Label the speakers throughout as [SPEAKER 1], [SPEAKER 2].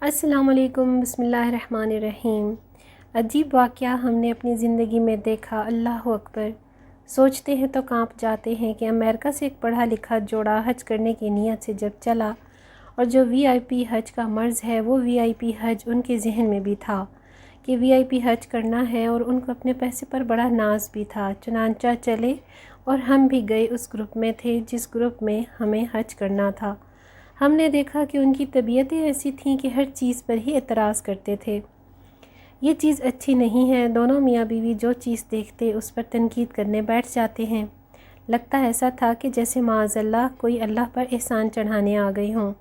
[SPEAKER 1] السلام علیکم، بسم اللہ الرحمن الرحیم۔ عجیب واقعہ ہم نے اپنی زندگی میں دیکھا، اللہ اکبر۔ سوچتے ہیں تو کانپ جاتے ہیں کہ امریکہ سے ایک پڑھا لکھا جوڑا حج کرنے کی نیت سے جب چلا، اور جو وی آئی پی حج کا مرض ہے وہ وی آئی پی حج ان کے ذہن میں بھی تھا کہ وی آئی پی حج کرنا ہے، اور ان کو اپنے پیسے پر بڑا ناز بھی تھا۔ چنانچہ چلے اور ہم بھی گئے، اس گروپ میں تھے جس گروپ میں ہمیں حج کرنا تھا۔ ہم نے دیکھا کہ ان کی طبیعتیں ایسی تھیں کہ ہر چیز پر ہی اعتراض کرتے تھے۔ یہ چیز اچھی نہیں ہے، دونوں میاں بیوی جو چیز دیکھتے اس پر تنقید کرنے بیٹھ جاتے ہیں۔ لگتا ایسا تھا کہ جیسے معاذ اللہ کوئی اللہ پر احسان چڑھانے آ گئی ہوں۔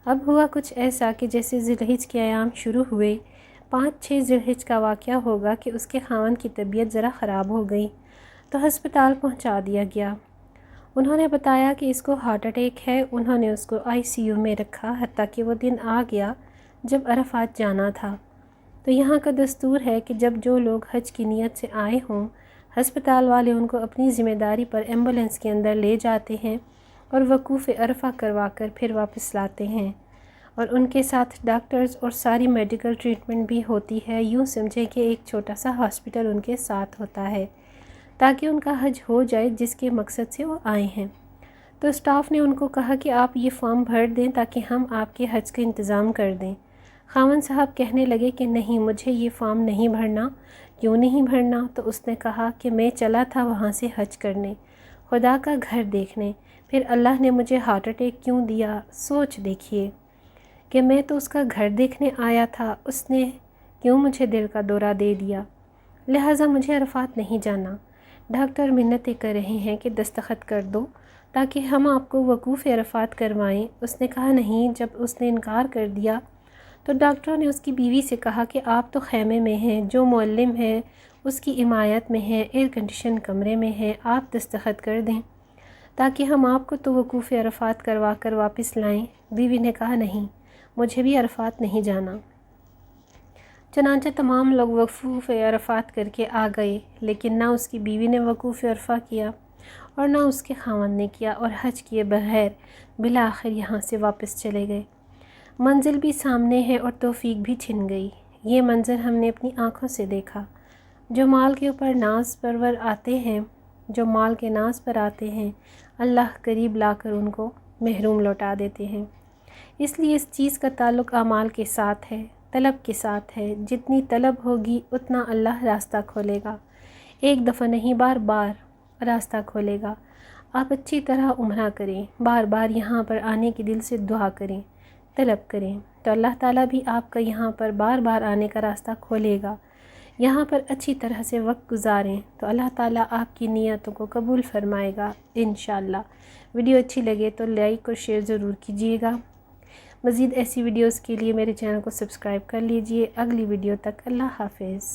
[SPEAKER 1] اب ہوا کچھ ایسا کہ جیسے ذی الحج کے ایام شروع ہوئے، 5-6 ذی الحج کا واقعہ ہوگا کہ اس کے خاوند کی طبیعت ذرا خراب ہو گئی تو ہسپتال پہنچا دیا گیا۔ انہوں نے بتایا کہ اس کو ہارٹ اٹیک ہے۔ انہوں نے اس کو آئی سی یو میں رکھا، حتیٰ کہ وہ دن آ گیا جب عرفات جانا تھا۔ تو یہاں کا دستور ہے کہ جب جو لوگ حج کی نیت سے آئے ہوں، ہسپتال والے ان کو اپنی ذمہ داری پر ایمبولینس کے اندر لے جاتے ہیں اور وقوف عرفہ کروا کر پھر واپس لاتے ہیں، اور ان کے ساتھ ڈاکٹرز اور ساری میڈیکل ٹریٹمنٹ بھی ہوتی ہے۔ یوں سمجھے کہ ایک چھوٹا سا ہاسپٹل ان کے ساتھ ہوتا ہے تاکہ ان کا حج ہو جائے جس کے مقصد سے وہ آئے ہیں۔ تو اسٹاف نے ان کو کہا کہ آپ یہ فارم بھر دیں تاکہ ہم آپ کے حج کا انتظام کر دیں۔ خاوند صاحب کہنے لگے کہ نہیں، مجھے یہ فارم نہیں بھرنا۔ کیوں نہیں بھرنا؟ تو اس نے کہا کہ میں چلا تھا وہاں سے حج کرنے، خدا کا گھر دیکھنے، پھر اللہ نے مجھے ہارٹ اٹیک کیوں دیا؟ سوچ دیکھیے کہ میں تو اس کا گھر دیکھنے آیا تھا، اس نے کیوں مجھے دل کا دورہ دے دیا؟ لہٰذا مجھے عرفات نہیں جانا۔ ڈاکٹر منتیں کر رہے ہیں کہ دستخط کر دو تاکہ ہم آپ کو وقوف عرفات کروائیں۔ اس نے کہا نہیں۔ جب اس نے انکار کر دیا تو ڈاکٹروں نے اس کی بیوی سے کہا کہ آپ تو خیمے میں ہیں، جو معلم ہے اس کی حمایت میں ہے، ایئر کنڈیشن کمرے میں ہے، آپ دستخط کر دیں تاکہ ہم آپ کو تو وقوف عرفات کروا کر واپس لائیں۔ بیوی نے کہا نہیں، مجھے بھی عرفات نہیں جانا۔ چنانچہ تمام لوگ وقوف عرفات کر کے آ گئے، لیکن نہ اس کی بیوی نے وقوف عرفہ کیا اور نہ اس کے خاوند نے کیا، اور حج کیے بغیر بالآخر یہاں سے واپس چلے گئے۔ منزل بھی سامنے ہے اور توفیق بھی چھن گئی۔ یہ منظر ہم نے اپنی آنکھوں سے دیکھا۔ جو مال کے اوپر ناز پرور آتے ہیں، جو مال کے ناز پر آتے ہیں، اللہ قریب لا کر ان کو محروم لوٹا دیتے ہیں۔ اس لیے اس چیز کا تعلق اعمال کے ساتھ ہے، طلب کے ساتھ ہے۔ جتنی طلب ہوگی اتنا اللہ راستہ کھولے گا، ایک دفعہ نہیں بار بار راستہ کھولے گا۔ آپ اچھی طرح عمرہ کریں، بار بار یہاں پر آنے کی دل سے دعا کریں، طلب کریں، تو اللہ تعالیٰ بھی آپ کا یہاں پر بار بار آنے کا راستہ کھولے گا۔ یہاں پر اچھی طرح سے وقت گزاریں تو اللہ تعالیٰ آپ کی نیتوں کو قبول فرمائے گا انشاءاللہ۔ ویڈیو اچھی لگے تو لائک اور شیئر ضرور کیجیے گا۔ مزید ایسی ویڈیوز کے لیے میرے چینل کو سبسکرائب کر لیجئے۔ اگلی ویڈیو تک اللہ حافظ۔